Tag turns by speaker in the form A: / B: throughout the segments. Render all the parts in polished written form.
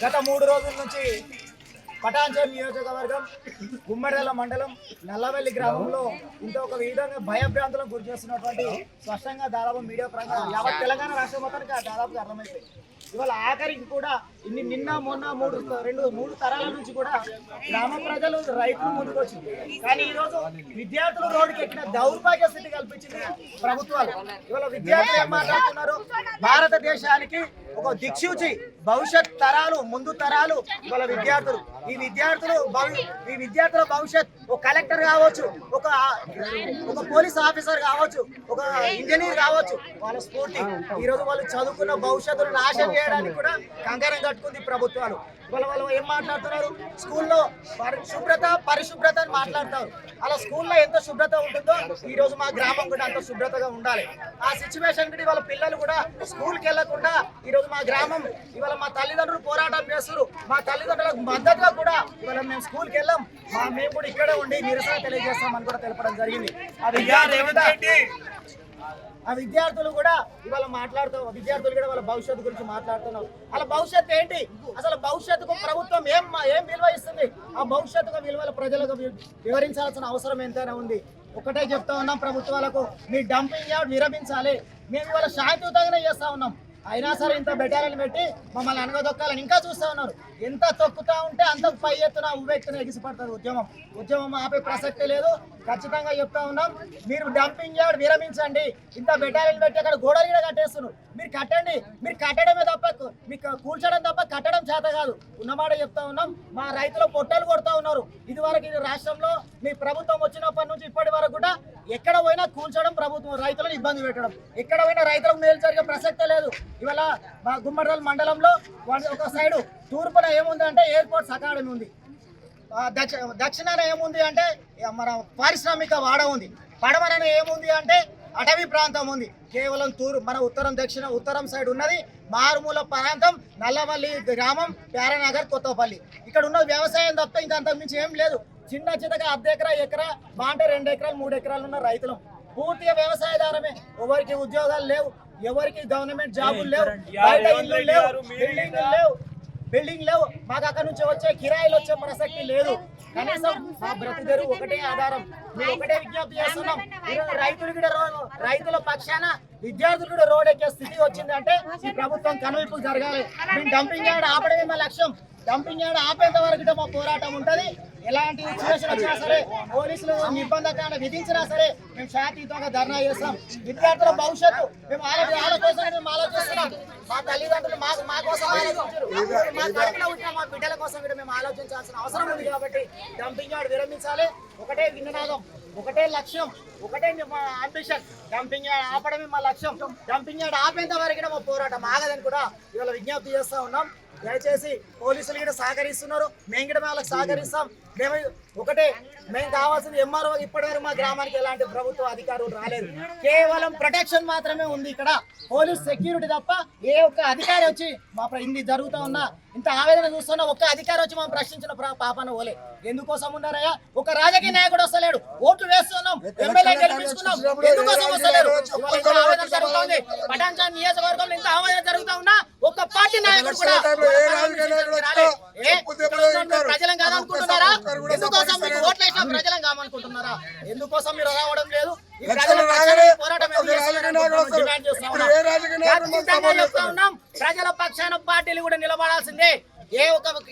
A: గత 3 రోజుల నుంచి పటాన్చెరు నియోజకవర్గం గుమ్మడిదల మండలం నల్లవెల్లి గ్రామంలో ఒక విధంగా భయభ్రాంతులకు గురి చేస్తున్నటువంటి స్పష్టంగా దాదాపు మీడియా పరంగా యావత్ తెలంగాణ రాష్ట్రం మొత్తానికి దాదాపుగా అర్థమైపోయింది. ఇవాళ ఆఖరికి కూడా నిన్న మొన్న మూడు తరాల నుంచి కూడా గ్రామ ప్రజలు రైతులు ముందుకు వచ్చింది. కానీ ఈరోజు విద్యార్థులు రోడ్డుకి ఎక్కిన దౌర్భాగ్య స్థితి కల్పించింది ప్రభుత్వాలు. ఇవాళ విద్యార్థులు ఏం మాట్లాడుతున్నారు? భారతదేశానికి ఒక దిక్సూచి భవిష్యత్ తరాలు, ముందు తరాలు ఇవాళ విద్యార్థులు. ఈ విద్యార్థుల భవిష్యత్ ఒక కలెక్టర్ కావచ్చు, ఒక పోలీస్ ఆఫీసర్ కావచ్చు, ఒక ఇంజనీర్ కావచ్చు. వాళ్ళ స్ఫూర్తి ఈరోజు వాళ్ళు చదువుకున్న భవిష్యత్తును నాశనం చేయడానికి కూడా కంకణం కట్టుకుంది ప్రభుత్వాలు. వాళ్ళు ఏం మాట్లాడుతున్నారు? స్కూల్లో పరిశుభ్రత అని మాట్లాడతారు. అలా స్కూల్లో ఎంత శుభ్రత ఉంటుందో ఈ రోజు మా గ్రామం కూడా అంత శుభ్రతగా ఉండాలి. ఆ సిచ్యువేషన్ కి వాళ్ళ పిల్లలు కూడా స్కూల్కి వెళ్లకుండా ఈ రోజు మా గ్రామం ఇవాళ మా తల్లిదండ్రులు పోరాటం చేస్తారు. మా తల్లిదండ్రులకు మద్దతుగా కూడా ఇవాళ మేము స్కూల్కి వెళ్ళాం. మేము కూడా ఇక్కడే ఉండి నిరసన తెలియజేస్తామని కూడా తెలపడం జరిగింది. ఆ విద్యార్థులు కూడా ఇవాళ విద్యార్థులు కూడా వాళ్ళ భవిష్యత్తు గురించి మాట్లాడుతున్నారు. వాళ్ళ భవిష్యత్తు ఏంటి? అసలు భవిష్యత్తుకు ప్రభుత్వం ఏం విలువ ఇస్తుంది? ఆ భవిష్యత్తుకు విలువలు ప్రజలకు వివరించాల్సిన అవసరం ఎంతైనా ఉంది. ఒకటే చెప్తా ఉన్నాం ప్రభుత్వాలకు, మీ డంపింగ్ యార్డ్ విరమించాలి. మేము ఇవాళ శాంతియుతంగానే చేస్తా ఉన్నాం. అయినా సరే ఇంత బెటాలను పెట్టి మమ్మల్ని అనగదొక్కాలని ఇంకా చూస్తూ ఉన్నారు. ఎంత తొక్కుతా ఉంటే అంత పై ఎత్తున ఉవ్వెత్తున ఎగిసిపడుతుంది ఉద్యమం ఆపే ప్రసక్తే లేదు. ఖచ్చితంగా చెప్తా ఉన్నాం, మీరు డంపింగ్ యార్డ్ విరమించండి. ఇంత బెటాలను పెట్టి అక్కడ గోడలు కూడా కట్టేస్తున్నారు. మీరు కట్టండి. మీరు కట్టడమే తప్ప మీకు కూల్చడం తప్ప కట్టడం చేత కాదు. ఉన్నమాట చెప్తా ఉన్నాం. మా రైతులు పొట్టలు కొడతా ఉన్నారు. ఇదివరకు రాష్ట్రంలో మీ ప్రభుత్వం వచ్చినప్పటి నుంచి ఇప్పటి వరకు కూడా ఎక్కడ పోయినా కూల్చడం, ప్రభుత్వం రైతులను ఇబ్బంది పెట్టడం, ఎక్కడ పోయినా రైతులకు మేలు జరిగే ప్రసక్తే లేదు. ఇవాళ మా గుమ్మడిదల మండలంలో ఒక సైడు తూర్పున ఏముంది అంటే ఎయిర్పోర్ట్స్ అకాడమీ ఉంది. దక్షిణాన ఏముంది అంటే మన పారిశ్రామిక వాడ ఉంది. పడమరన ఏముంది అంటే అటవీ ప్రాంతం ఉంది. కేవలం మన ఉత్తరం సైడ్ ఉన్నది మారుమూల ప్రాంతం నల్లవల్లి గ్రామం, ప్యారానగర్, కొత్తపల్లి. ఇక్కడ ఉన్న వ్యవసాయం తప్ప ఇంకా అంతకు మించి ఏం లేదు. చిన్న చిన్నగా ఎకరా బాంటే 2 ఎకరాలు 3 ఎకరాలు ఉన్న రైతులు పూర్తిగా వ్యవసాయదారమే. ఎవరికి ఉద్యోగాలు లేవు, ఎవరికి గవర్నమెంట్ జాబులు లేవు, బయట ఇల్లు లేవు, బిల్డింగ్ లేవు. మాకు అక్కడ నుంచి వచ్చే కిరాయిలు వచ్చే ప్రసక్తి లేదు. కనీసం మా బ్రతుకు ఒకటే ఆధారం. మేము ఒకటే విజ్ఞప్తి చేస్తున్నాం. రైతుల పక్షాన విద్యార్థులు కూడా రోడ్ ఎక్కే స్థితి వచ్చింది అంటే ఈ ప్రభుత్వం కనువిప్పు జరగాలి. మేము డంపింగ్ యార్డ్ ఆపడమే మా లక్ష్యం. డంపింగ్ యార్డ్ ఆపేంత వరకు మా పోరాటం ఉంటుంది. ఎలాంటి సిచ్యువేషన్ వచ్చినా సరే, పోలీసులు నిర్బంధకాలను విధించినా సరే మేము శాంతియుతంగా ధర్నా చేస్తాం. విద్యార్థుల భవిష్యత్తు మేము వాళ్ళ కోసం మేము ఆలోచిస్తున్నాం. మా తల్లిదండ్రులు మా కోసం ఆలోచించారు. మా కడుపులో ఉంటే మా బిడ్డల కోసం కూడా మేము ఆలోచించాల్సిన అవసరం ఉంది. కాబట్టి డంపింగ్ యార్డ్ విరమించాలి. ఒకటే వినినాదం, ఒకటే లక్ష్యం, ఒకటే మా అంబిషన్. డంపింగ్ యార్డ్ ఆపడమే మా లక్ష్యం. డంపింగ్ యార్డ్ ఆపేంత వరకు మా పోరాటం ఆగదని కూడా ఇవాళ విజ్ఞప్తి చేస్తూ ఉన్నాం. దయచేసి పోలీసులు కూడా సహకరిస్తున్నారు, మేము కూడా వాళ్ళకి సహకరిస్తాం. మేము కావాల్సింది ఎంఆర్ఓ. ఇప్పటివరకు మా గ్రామానికి ఎలాంటి ప్రభుత్వ అధికారులు రాలేదు. కేవలం ప్రొటెక్షన్ మాత్రమే ఉంది. ఇక్కడ పోలీస్ సెక్యూరిటీ తప్ప ఏ ఒక్క అధికారి వచ్చి మా ఇన్ని జరుగుతూ ఉన్నా, ఇంత ఆవేదన చూస్తున్నా ఒక్క అధికారి వచ్చి మనం ప్రశ్నించిన పాపన పోలే. ఎందుకోసం ఉన్నారయ్యా? ఒక రాజకీయ నాయకుడు వస్తలేడు. ఓట్లు వేస్తున్నాం, ఎమ్మెల్యే గెలిపించుకున్నాం, ఎందుకోసం వస్తలేరు? ఆవేదన జరుగుతుంది. పటాన్చెరు నియోజకవర్గంలో ఇంత ఆవేదన జరుగుతూ ఉన్నా ఒక్క పార్టీ నాయకుడు కూడా ప్రజలం కాదనుకుంటున్నారా? ఎందుకోసం మీకు ఓట్లు వేసిన ప్రజలం కామనుకుంటున్నారా? ఎందుకోసం మీరు రావడం లేదు? ప్రజల పక్షాన పార్టీలు కూడా నిలబడాల్సిందే.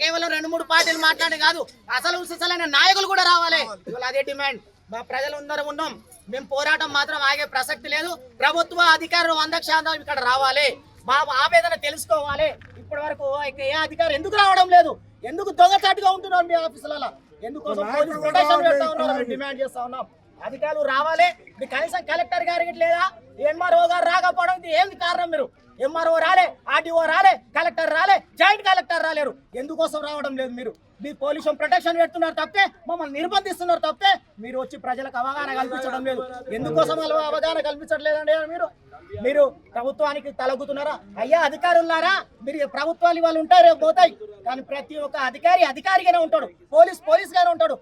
A: కేవలం 2-3 పార్టీలు మాట్లాడే కాదు, అసలైన నాయకులు కూడా రావాలి. ఇవాళ అదే డిమాండ్. మా ప్రజలు ఉన్నాం. మేము పోరాటం మాత్రం ఆగే ప్రసక్తి లేదు. ప్రభుత్వ అధికారులు 100% ఇక్కడ రావాలి. మా ఆవేదన తెలుసుకోవాలి. ఇప్పటి వరకు ఏ అధికారి ఎందుకు రావడం లేదు? ఎందుకు దొంగచాటుగా ఉంటున్నారు మీ ఆఫీసులలో? ఎందుకోసం పోలీస్ ప్రొటెక్షన్ పెడతా ఉన్నారు? డిమాండ్ చేస్తా ఉన్నాం. అధికారులు రావాలి. మీకు కనీసం కలెక్టర్ గారికి లేదా ఎంఆర్ఓ గారు రాకపోవడం ఏంది కారణం? మీరు ఎంఆర్ఓ రాలే, ఆర్డీఓ రాలే, కలెక్టర్ రాలే, జాయింట్ కలెక్టర్ రాలేరు. ఎందుకోసం రావడం లేదు? మీ పోలీసు ప్రొటెక్షన్ పెడుతున్నారు తప్పే, మమ్మల్ని నిర్బంధిస్తున్నారు తప్పే. మీరు వచ్చి ప్రజలకు అవగాహన కల్పించడం లేదు. ఎందుకోసం అవగాహన కల్పించట్లేదండి? మీరు ప్రభుత్వానికి తలగుతున్నారా? అయ్యా అధికారులారా, మీరు ప్రభుత్వాలు వాళ్ళు ఉంటారు, రేపు పోతాయి. కానీ ప్రతి ఒక్క అధికారిగానే ఉంటాడు, పోలీస్గానే ఉంటాడు.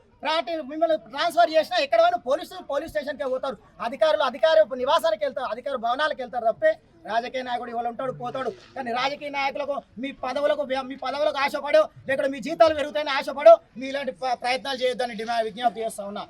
A: మిమ్మల్ని ట్రాన్స్ఫర్ చేసినా ఎక్కడ పోలీస్ స్టేషన్కే పోతారు. అధికారులు అధికార నివాసానికి వెళ్తారు, అధికార భవనాలకు వెళ్తారు తప్పే రాజకీయ నాయకుడు ఇవాళ ఉంటాడు పోతాడు, కానీ రాజకీయ నాయకులకు మీ పదవులకు ఆశపడు, లేకపోతే మీ జీతాలు పెరుగుతాయని ఆశపడు, మీ ఇలాంటి ప్రయత్నాలు చేయొద్దని విజ్ఞప్తి చేస్తా ఉన్నా.